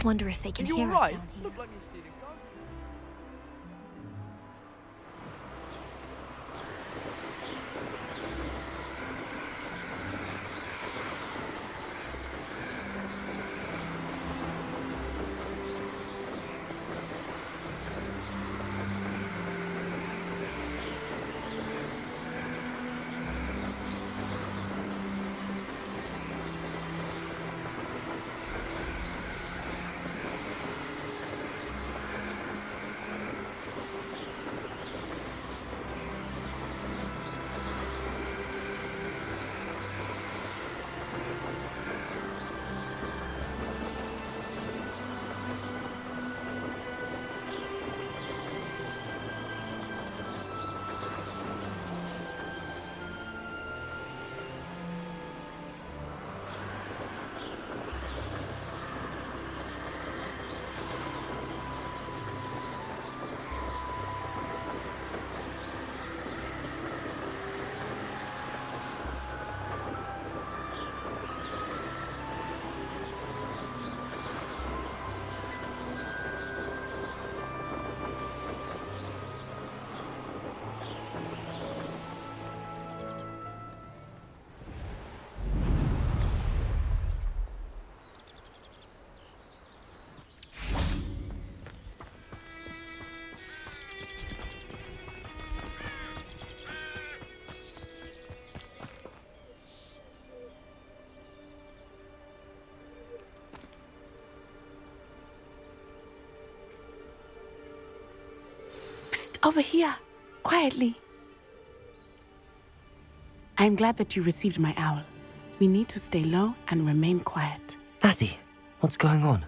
Wonder if they can Are you hear us alright? down here. Look like you've seen a ghost. Over here, quietly. I'm glad that you received my owl. We need to stay low and remain quiet. Natty, what's going on?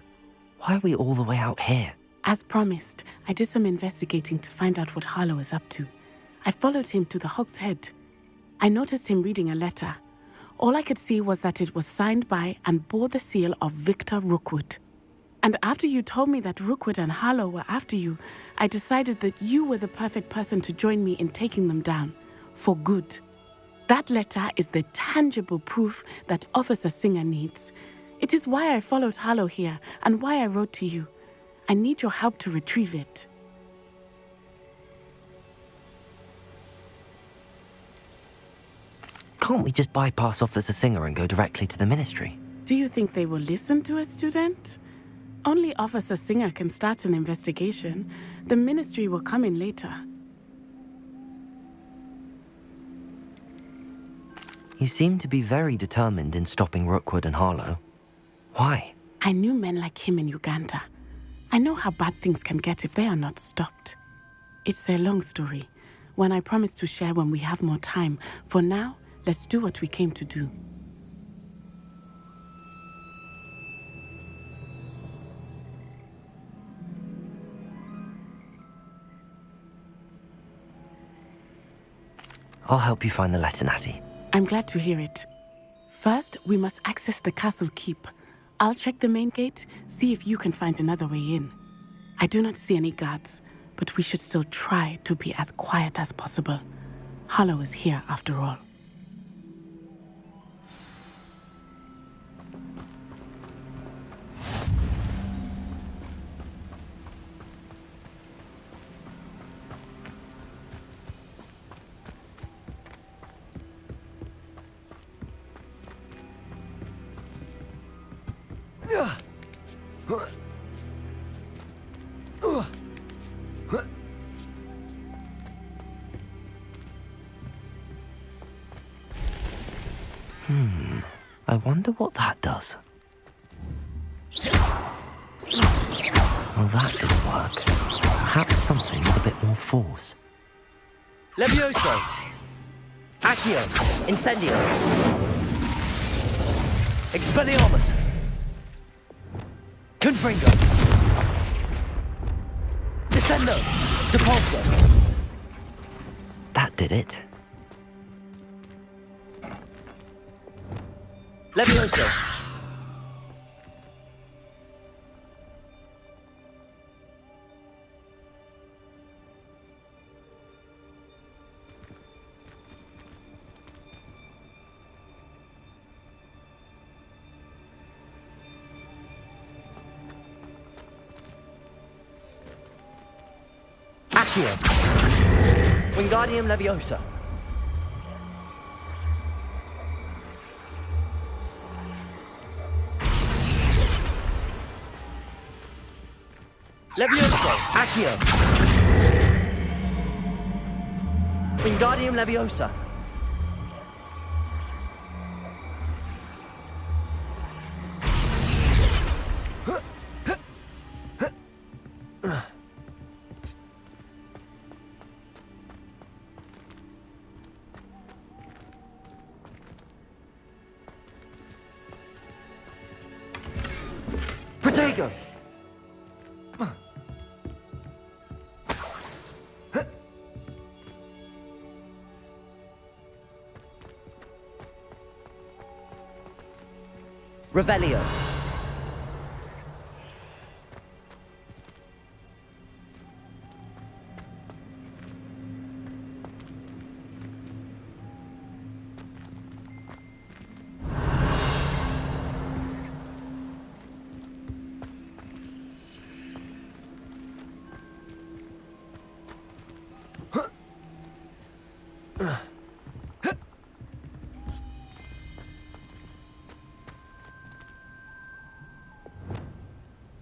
Why are we all the way out here? As promised, I did some investigating to find out what Harlow is up to. I followed him to the Hog's Head. I noticed him reading a letter. All I could see was that it was signed by and bore the seal of Victor Rookwood. And after you told me that Rookwood and Harlow were after you, I decided that you were the perfect person to join me in taking them down, for good. That letter is the tangible proof that Officer Singer needs. It is why I followed Harlow here and why I wrote to you. I need your help to retrieve it. Can't we just bypass Officer Singer and go directly to the Ministry? Do you think they will listen to a student? Only Officer Singer can start an investigation. The Ministry will come in later. You seem to be very determined in stopping Rookwood and Harlow. Why? I knew men like him in Uganda. I know how bad things can get if they are not stopped. It's a long story, one I promise to share when we have more time. For now, let's do what we came to do. I'll help you find the letter, Natty. I'm glad to hear it. First, we must access the castle keep. I'll check the main gate, see if you can find another way in. I do not see any guards, but we should still try to be as quiet as possible. Harlow is here after all. I wonder what that does. Well, that didn't work. Perhaps something with a bit more force. Levioso! Accio! Incendio! Expelliarmus! Confringo! Descendo! Depulso! That did it. Levioso! Accio. Wingardium Leviosa. Levioso. Accio. Wingardium Leviosa. Protego. Revelio.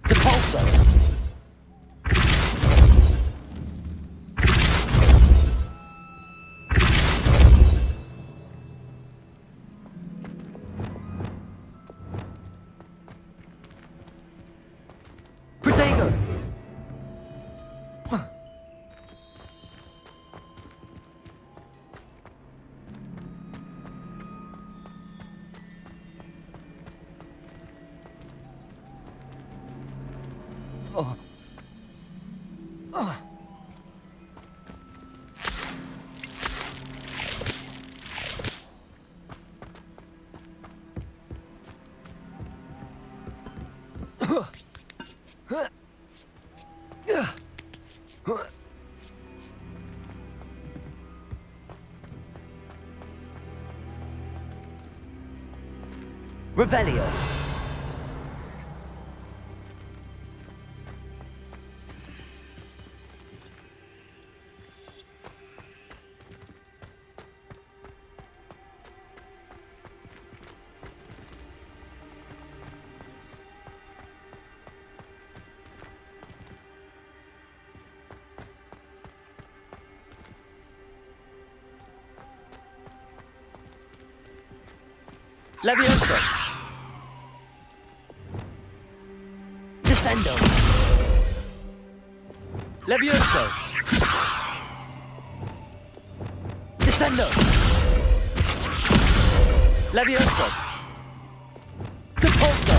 Depulso. Protego. Oh. Oh. Revelio. Levioso. Descendo. Levioso. Descendo. Levioso. Depulso.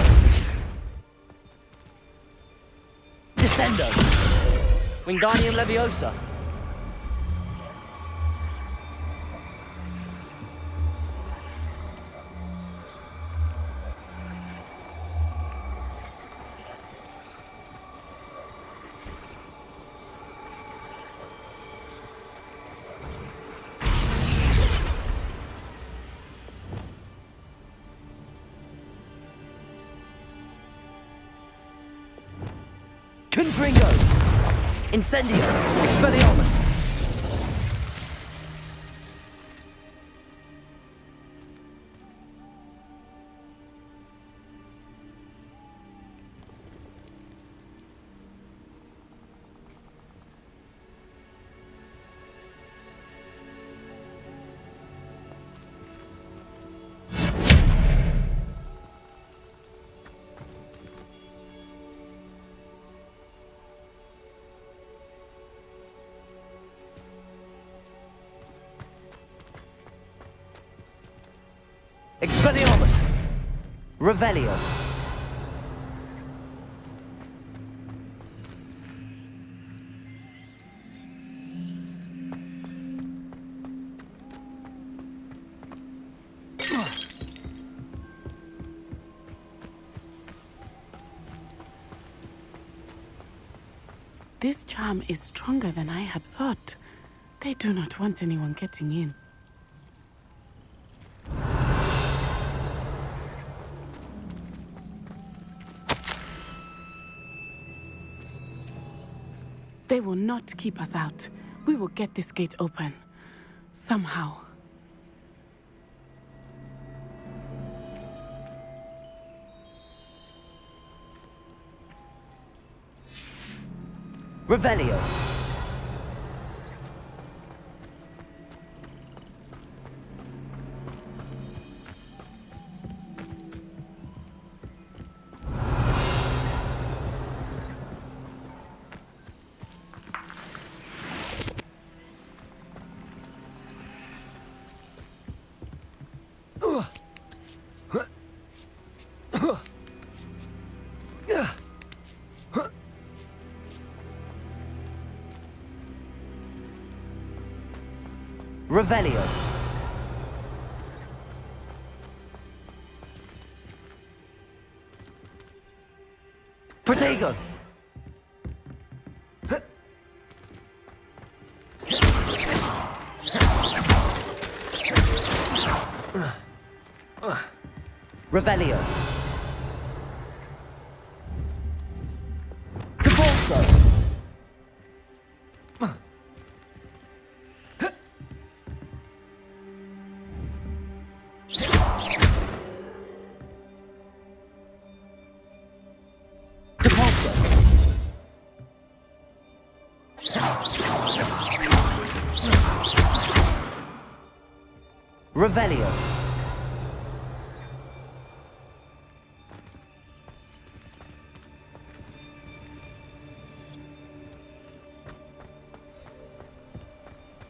Descendo. Wingardium Leviosa. Confringo. Incendio. Expelliarmus. Expelliarmus. Revelio. This charm is stronger than I had thought. They do not want anyone getting in. They will not keep us out. We will get this gate open. Somehow. Revelio. Revelio. Protego. Revelio. Devolso. Devolso. Revelio.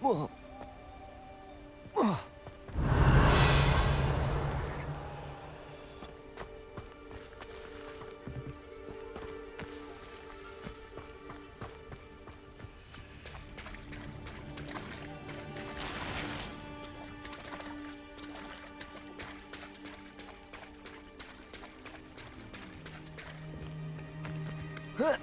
Whoa. Whoa. Huh.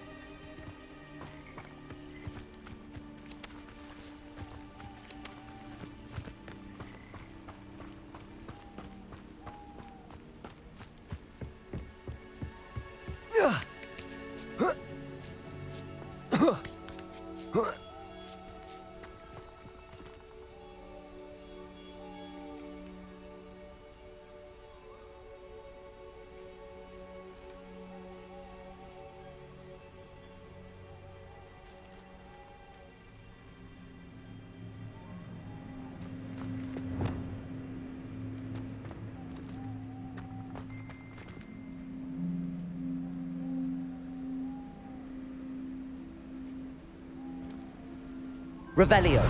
Revelio.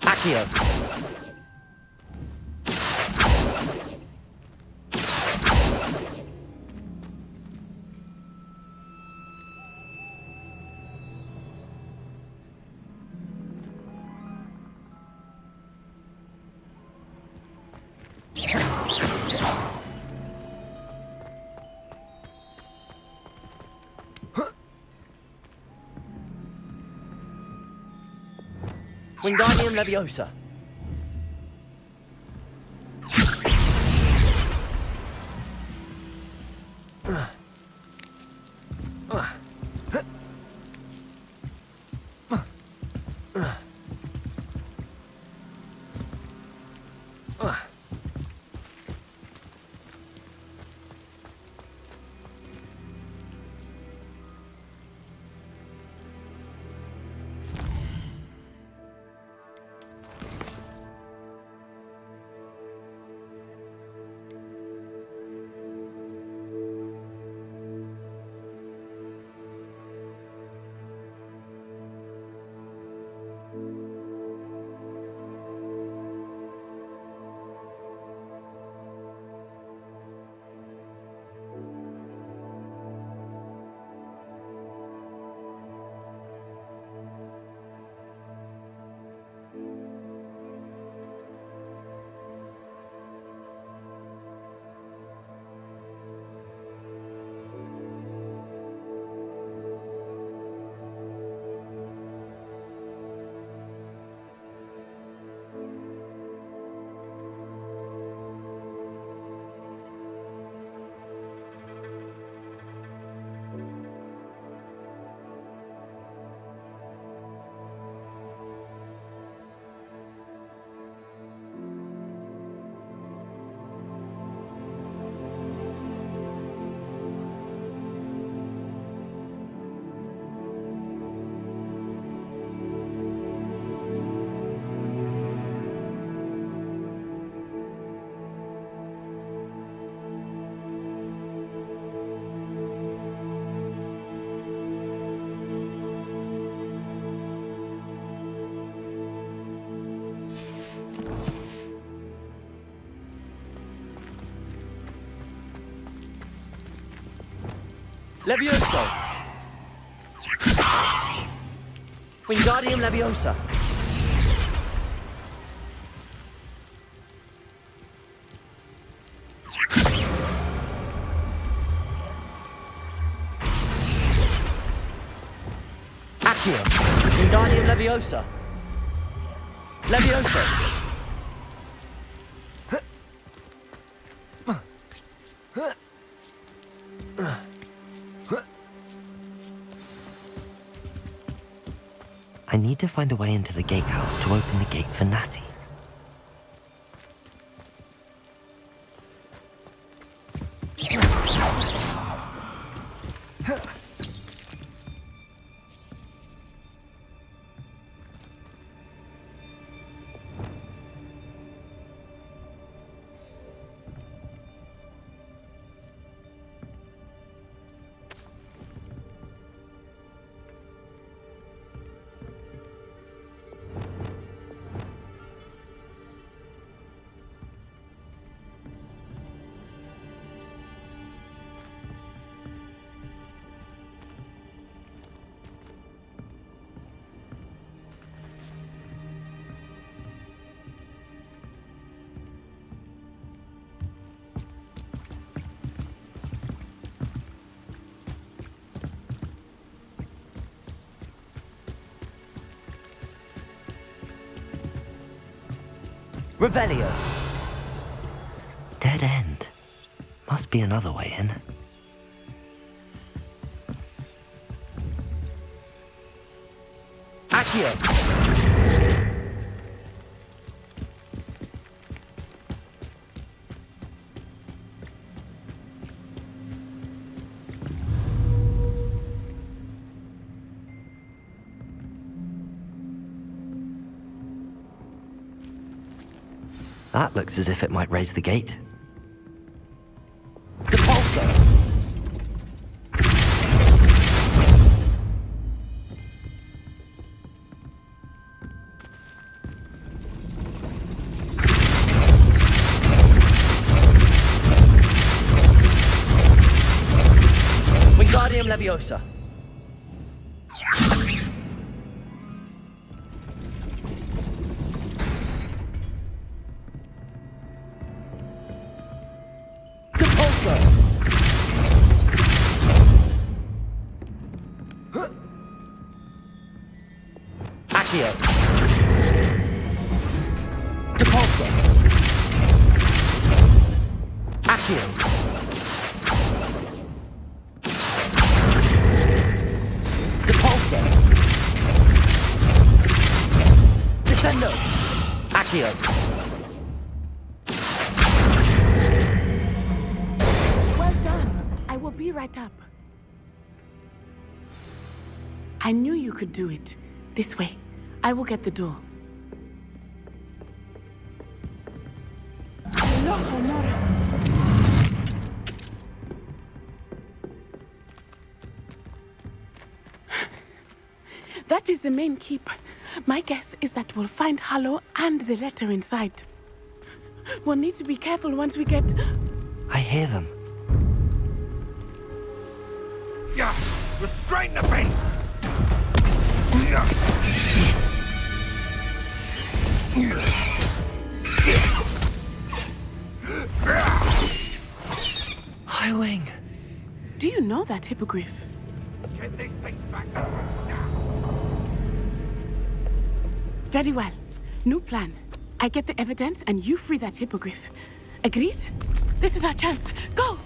Accio. Wingardium Leviosa. Levioso! Wingardium Leviosa! Accio! Wingardium Leviosa! Levioso! I need to find a way into the gatehouse to open the gate for Natty. Revelio! Dead end. Must be another way in. Accio! That looks as if it might raise the gate. Depulso! Wingardium Leviosa! Depulso! Accio! Depulso! Accio! Depulso! Descendo! Accio! Well done. I will be right up. I knew you could do it. This way. I will get the door. That is the main keep. My guess is that we'll find Harlow and the letter inside. We'll need to be careful once we get... I hear them. Yeah, restrain the beast! High Wing. Do you know that hippogriff? Get these things back to now! Very well. New plan. I get the evidence and you free that hippogriff. Agreed? This is our chance. Go!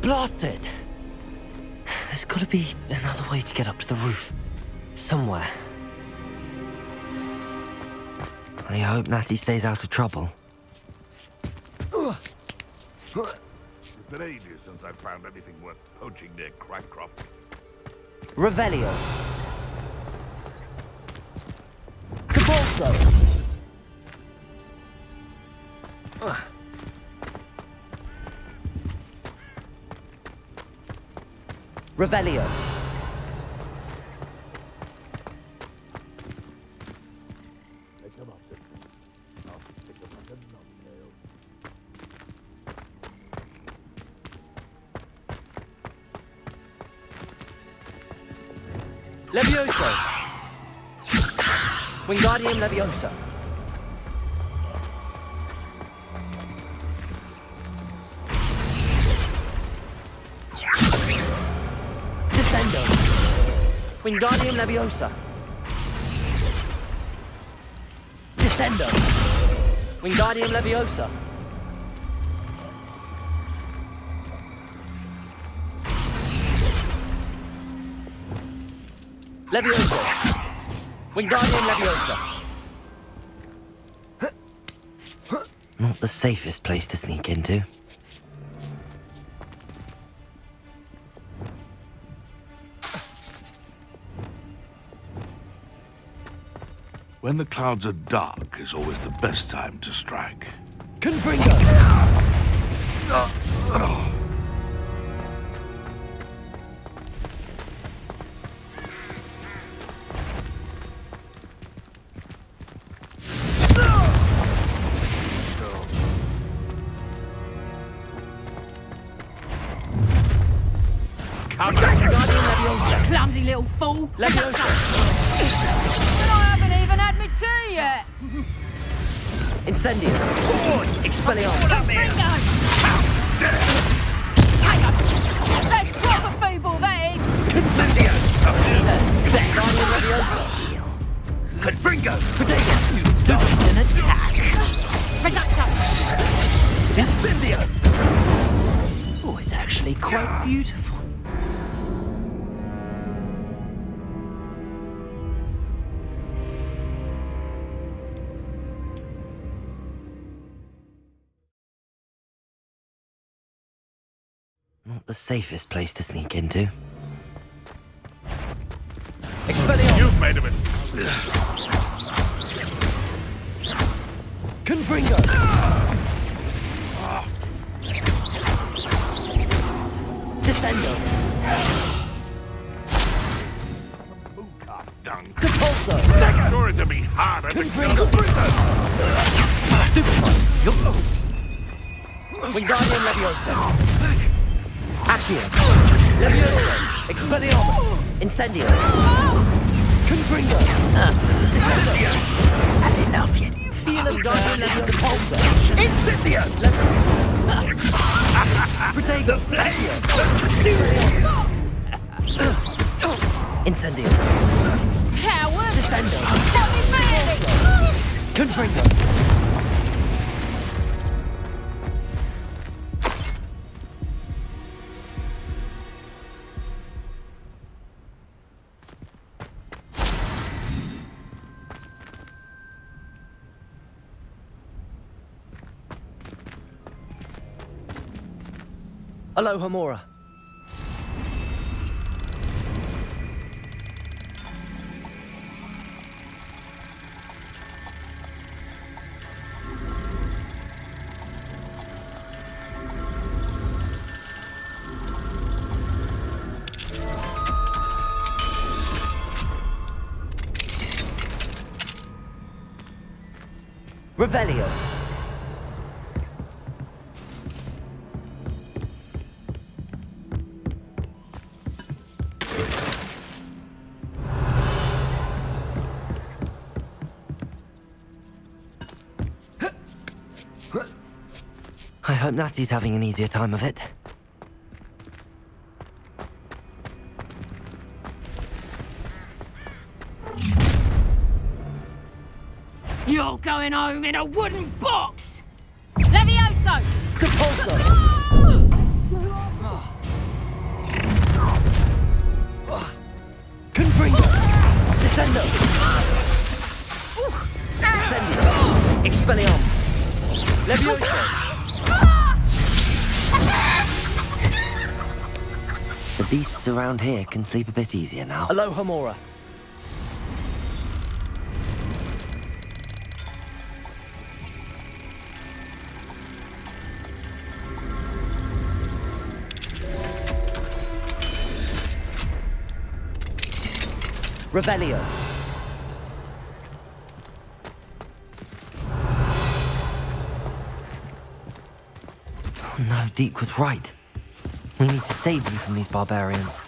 Blasted! There's gotta be another way to get up to the roof. Somewhere. I hope Natty stays out of trouble. It's been ages since I've found anything worth poaching near Crackcroft. Revelio! Depulso! Revelio! They come up to I'll stick them like a knobtail. Levioso! Wingardium Leviosa! Descendo! Wingardium Leviosa! Descendo! Wingardium Leviosa! Leviosa! Wingardium Leviosa! Not the safest place to sneak into. When the clouds are dark is always the best time to strike. Confringo! Wingardium Leviosa! Clumsy little fool. Leviosa! And I haven't even had my tea yet. Incendio! Expelliarmus! Bingo! Take up. That's proper feeble, that is. Wingardium Leviosa! Confringo! Protego! Instant attack! Reducto. Incendio! Oh, it's actually quite beautiful. Not the safest place to sneak into. Expelliarmus! You've made a mistake. Confringo! Descendo! Done. Compulso! Sure it'll be harder to Confringo! Stupefy! Wingardium Leviosa! Accio! Leviosa! Expelliarmus! Incendio! Confringo! Descendo! Had enough yet? Feel Wingardium Leviosa! Compulso! Incendio! Protego! Accio! Expelliarmus! Incendio! Coward. Descendo! What is this? Confringo! Alohomora. Revelio. I hope Natty's having an easier time of it. You're going home in a wooden box. Levioso. Compulso! Confringo! Descendo! Incendio! Expelliarmus! Levioso! The beasts around here can sleep a bit easier now. Alohomora. Revelio. Oh no, Deke was right. We need to save them from these barbarians.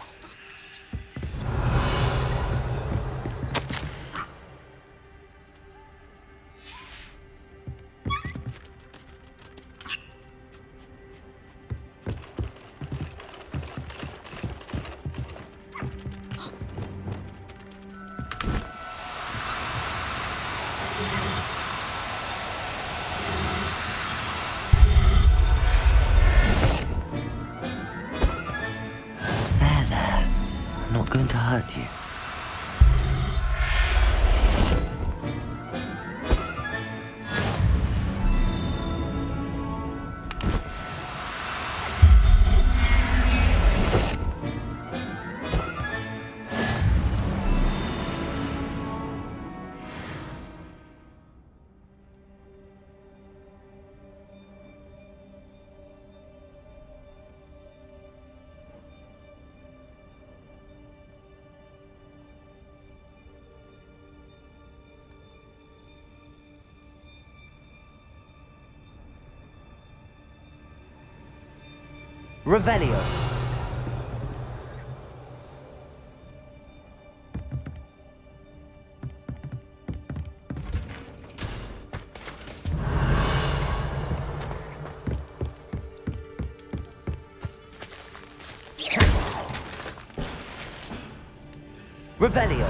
hurt you. Revelio. Revelio.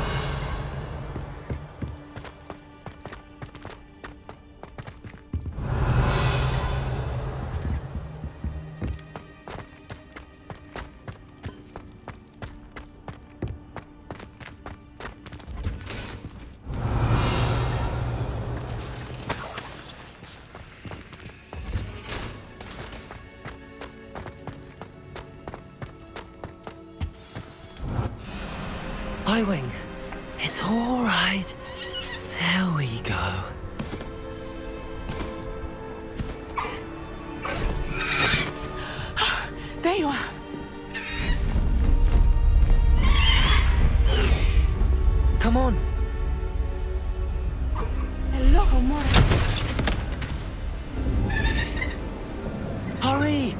Wing, it's all right. There we go. There you are. Come on. Hello, Mora. Hurry!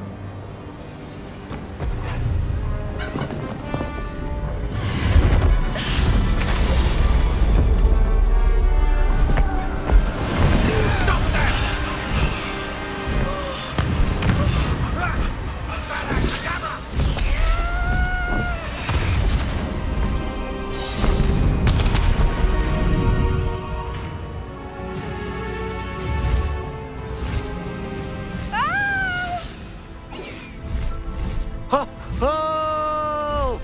Ho! Ho!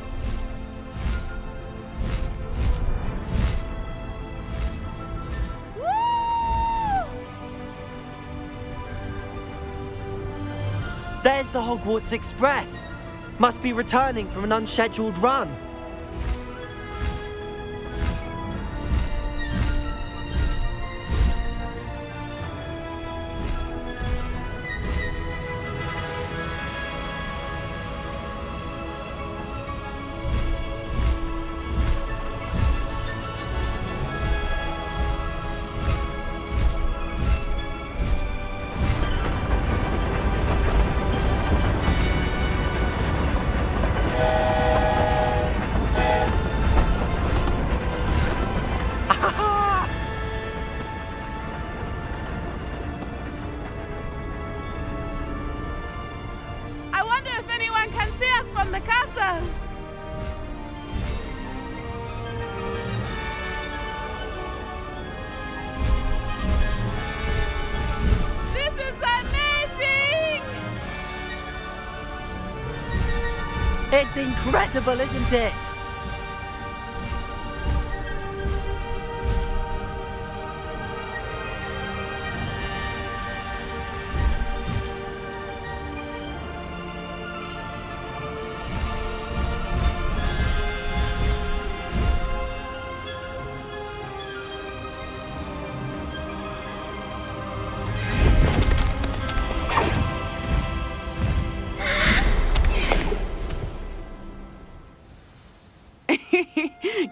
There's the Hogwarts Express. Must be returning from an unscheduled run. I wonder if anyone can see us from the castle. This is amazing! It's incredible, isn't it?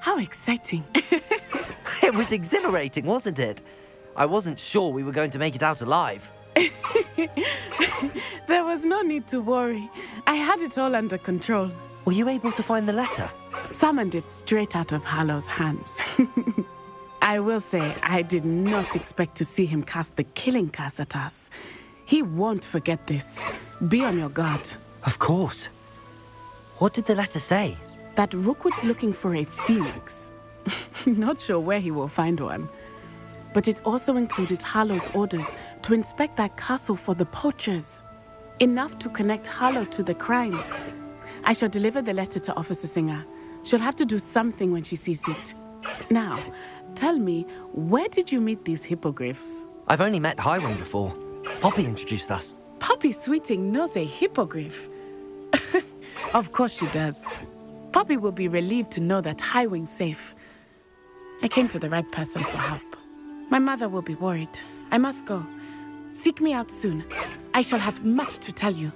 How exciting. It was exhilarating, wasn't it? I wasn't sure we were going to make it out alive. There was no need to worry. I had it all under control. Were you able to find the letter? Summoned it straight out of Hallow's hands. I will say, I did not expect to see him cast the killing curse at us. He won't forget this. Be on your guard. Of course. What did the letter say? That Rookwood's looking for a phoenix. Not sure where he will find one. But it also included Hallow's orders to inspect that castle for the poachers. Enough to connect Hallow to the crimes. I shall deliver the letter to Officer Singer. She'll have to do something when she sees it. Now, tell me, where did you meet these hippogriffs? I've only met Highwing before. Poppy introduced us. Poppy Sweeting knows a hippogriff. Of course she does. Poppy will be relieved to know that Highwing's safe. I came to the right person for help. My mother will be worried. I must go. Seek me out soon. I shall have much to tell you.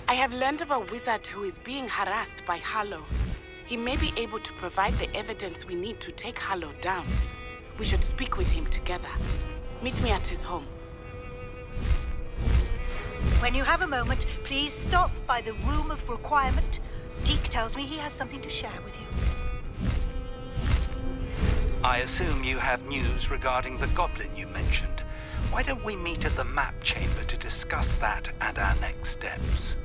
I have learned of a wizard who is being harassed by Harlow. He may be able to provide the evidence we need to take Harlow down. We should speak with him together. Meet me at his home. When you have a moment, please stop by the Room of Requirement. Deke tells me he has something to share with you. I assume you have news regarding the goblin you mentioned. Why don't we meet at the map chamber to discuss that and our next steps?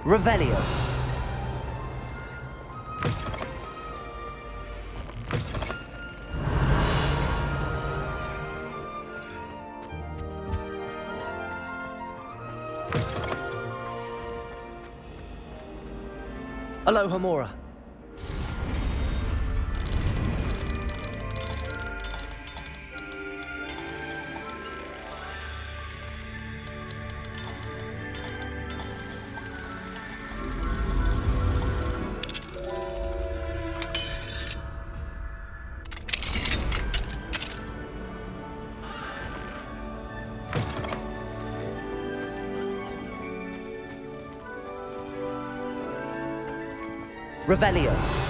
Revelio. Aloha Mora. Revelio.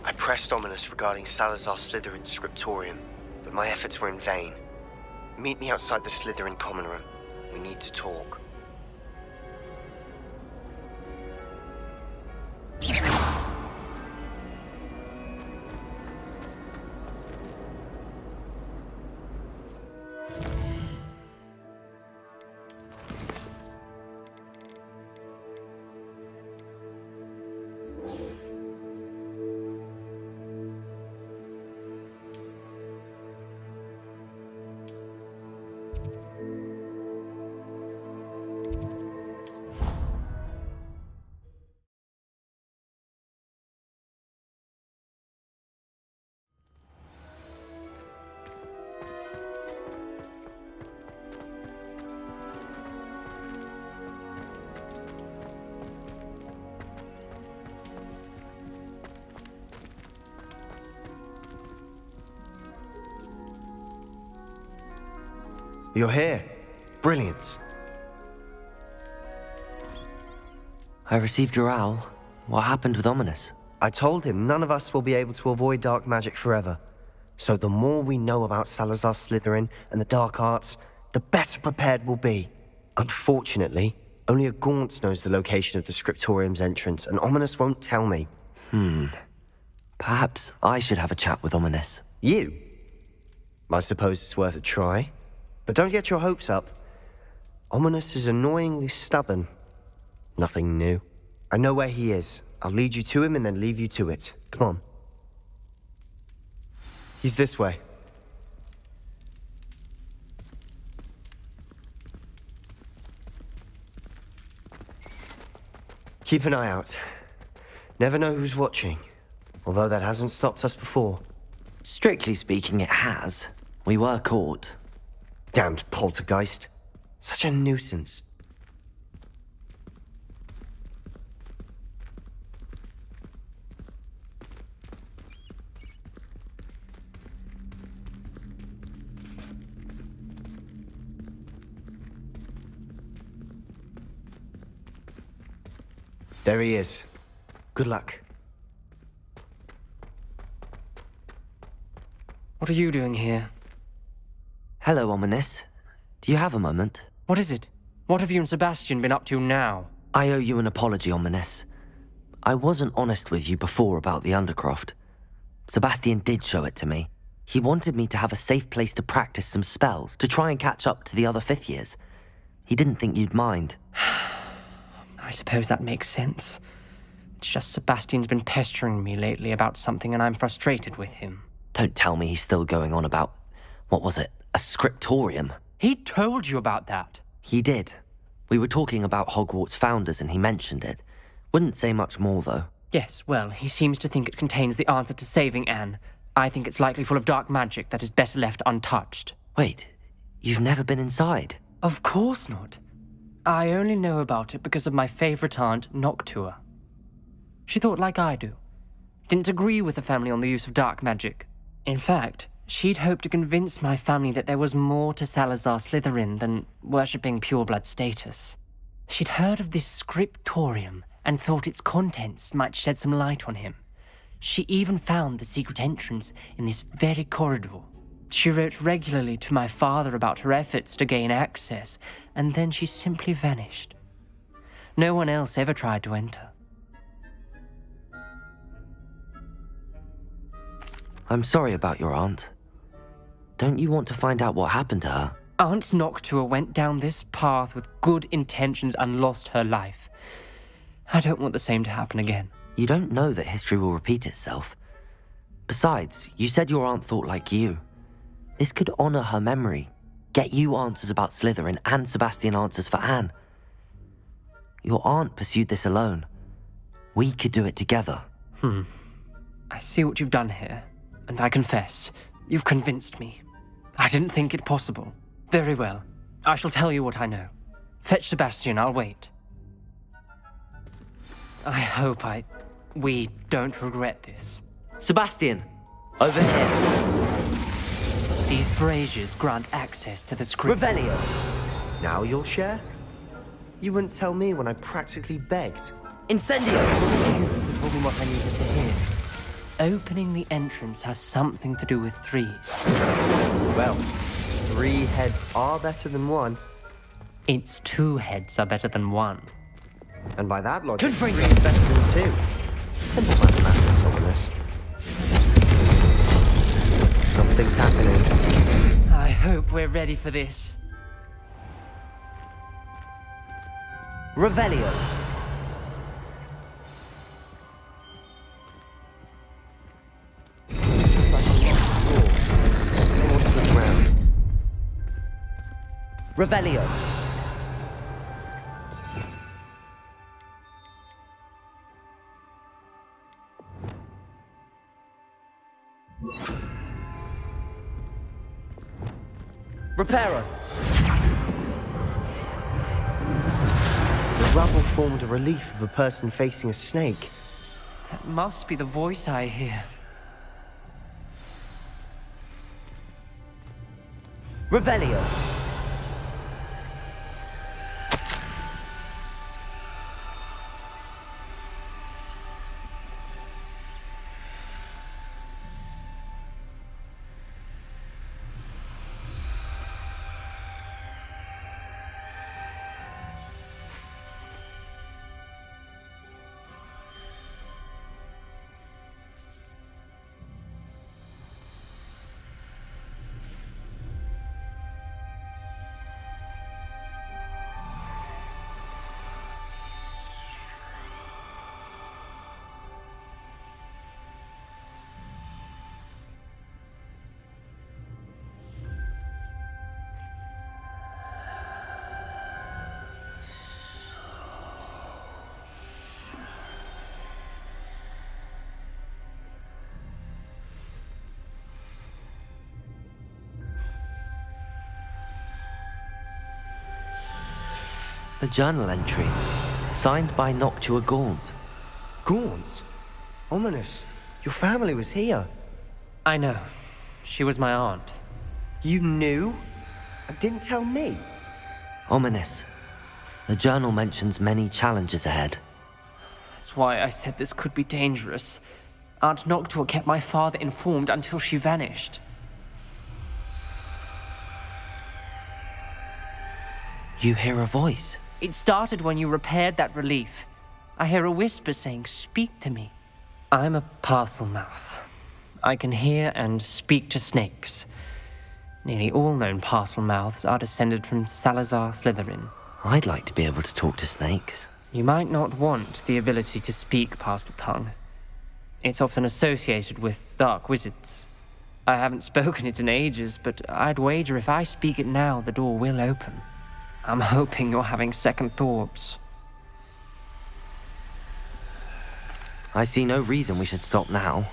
I pressed Ominous regarding Salazar Slytherin's scriptorium, but my efforts were in vain. Meet me outside the Slytherin common room. We need to talk. You're here. Brilliant. I received your owl. What happened with Ominous? I told him none of us will be able to avoid dark magic forever. So the more we know about Salazar Slytherin and the dark arts, the better prepared we'll be. Unfortunately, only a Gaunt knows the location of the Scriptorium's entrance, and Ominous won't tell me. Perhaps I should have a chat with Ominous. You? I suppose it's worth a try. But don't get your hopes up. Ominous is annoyingly stubborn. Nothing new. I know where he is. I'll lead you to him and then leave you to it. Come on. He's this way. Keep an eye out. Never know who's watching. Although that hasn't stopped us before. Strictly speaking, it has. We were caught. Damned poltergeist. Such a nuisance. There he is. Good luck. What are you doing here? Hello, Ominous. Do you have a moment? What is it? What have you and Sebastian been up to now? I owe you an apology, Ominous. I wasn't honest with you before about the Undercroft. Sebastian did show it to me. He wanted me to have a safe place to practice some spells, to try and catch up to the other fifth years. He didn't think you'd mind. I suppose that makes sense. It's just Sebastian's been pestering me lately about something and I'm frustrated with him. Don't tell me he's still going on about, what was it, a scriptorium? He told you about that. He did. We were talking about Hogwarts founders and he mentioned it. Wouldn't say much more, though. Yes, well, he seems to think it contains the answer to saving Anne. I think it's likely full of dark magic that is better left untouched. Wait, you've never been inside? Of course not. I only know about it because of my favorite aunt, Noctua. She thought like I do. Didn't agree with the family on the use of dark magic. In fact, she'd hoped to convince my family that there was more to Salazar Slytherin than worshipping pureblood status. She'd heard of this scriptorium and thought its contents might shed some light on him. She even found the secret entrance in this very corridor. She wrote regularly to my father about her efforts to gain access, and then she simply vanished. No one else ever tried to enter. I'm sorry about your aunt. Don't you want to find out what happened to her? Aunt Noctua went down this path with good intentions and lost her life. I don't want the same to happen again. You don't know that history will repeat itself. Besides, you said your aunt thought like you. This could honor her memory, get you answers about Slytherin and Sebastian answers for Anne. Your aunt pursued this alone. We could do it together. I see what you've done here, and I confess, you've convinced me. I didn't think it possible. Very well. I shall tell you what I know. Fetch Sebastian, I'll wait. I hope we don't regret this. Sebastian! Over here! These braziers grant access to the script. Revelio! Now you'll share? You wouldn't tell me when I practically begged. Incendio! You told me what I needed to hear. Opening the entrance has something to do with threes. Well, 3 heads are better than 1. Its 2 heads are better than 1. And by that logic, Confringo. 3 is better than 2. Simple mathematics on this. Something's happening. I hope we're ready for this. Revelio. What's the ground? Revelio. Reparo. The rubble formed a relief of a person facing a snake. That must be the voice I hear. Revelio. A journal entry, signed by Noctua Gaunt. Gaunt? Ominous. Your family was here. I know. She was my aunt. You knew? And didn't tell me? Ominous. The journal mentions many challenges ahead. That's why I said this could be dangerous. Aunt Noctua kept my father informed until she vanished. You hear a voice. It started when you repaired that relief. I hear a whisper saying, "Speak to me." I'm a parcel mouth. I can hear and speak to snakes. Nearly all known parcel mouths are descended from Salazar Slytherin. I'd like to be able to talk to snakes. You might not want the ability to speak parcel tongue. It's often associated with dark wizards. I haven't spoken it in ages, but I'd wager if I speak it now, the door will open. I'm hoping you're having second thoughts. I see no reason we should stop now.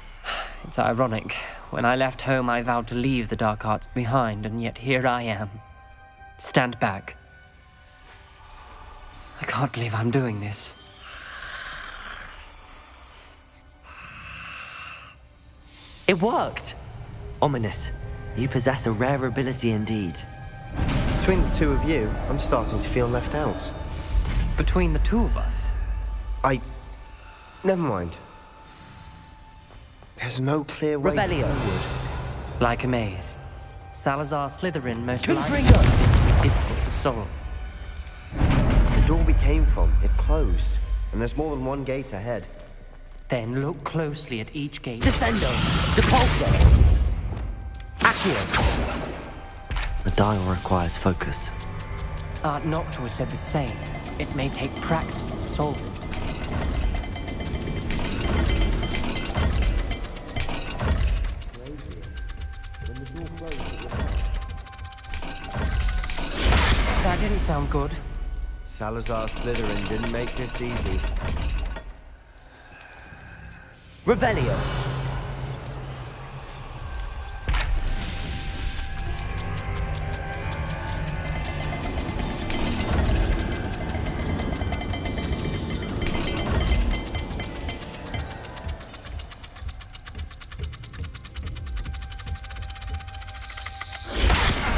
It's ironic. When I left home, I vowed to leave the dark arts behind, and yet here I am. Stand back. I can't believe I'm doing this. It worked! Ominous, you possess a rare ability indeed. Between the two of you, I'm starting to feel left out. Between the two of us? Never mind. There's no clear way Revelio. forward. Like a maze. Salazar Slytherin most likely Confringo! is to be difficult to solve. The door we came from, it closed. And there's more than one gate ahead. Then look closely at each gate. Descendo. Depulso. Accio. The dial requires focus. Aunt Noctua said the same. It may take practice to solve it. That didn't sound good. Salazar Slytherin didn't make this easy. Revelio.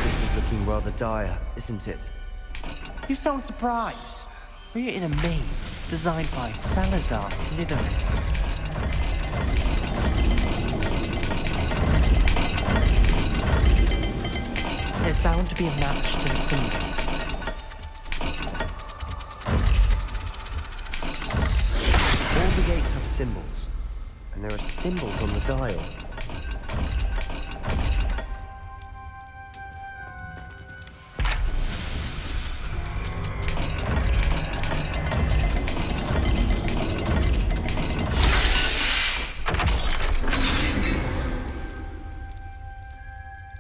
This is looking rather dire, isn't it? You sound surprised. We're in a maze designed by Salazar Slytherin. There's bound to be a match to the symbols. All the gates have symbols. And there are symbols on the dial.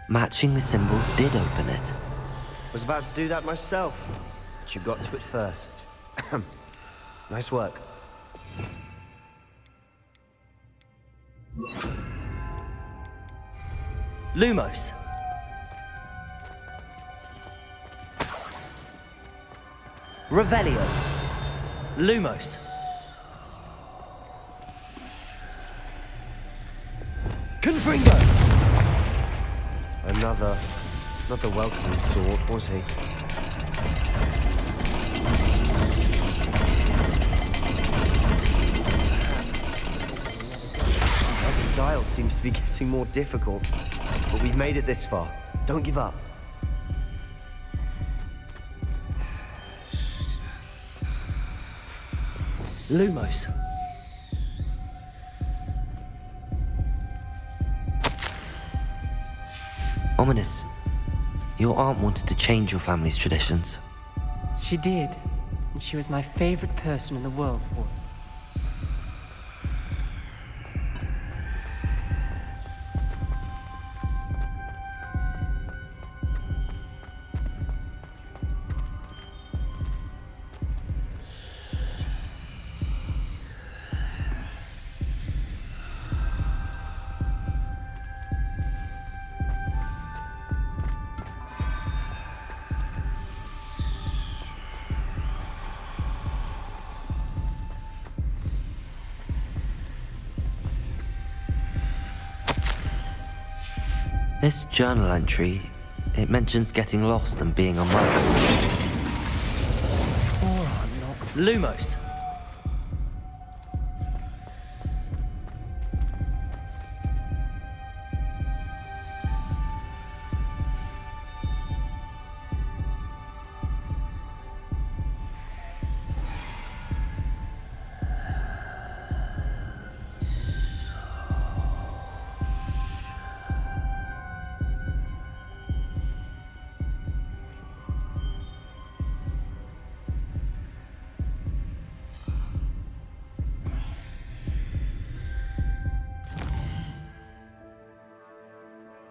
Matching the symbols did open it. Was about to do that myself, but you got to it first. Nice work. Lumos. Revelio. Lumos. Confringo. Another welcoming sword, was he? The dial seems to be getting more difficult, but we've made it this far. Don't give up. Lumos. Ominous, your aunt wanted to change your family's traditions. She did, and she was my favorite person in the world for it. This journal entry, it mentions getting lost and being unwelcome. Lumos.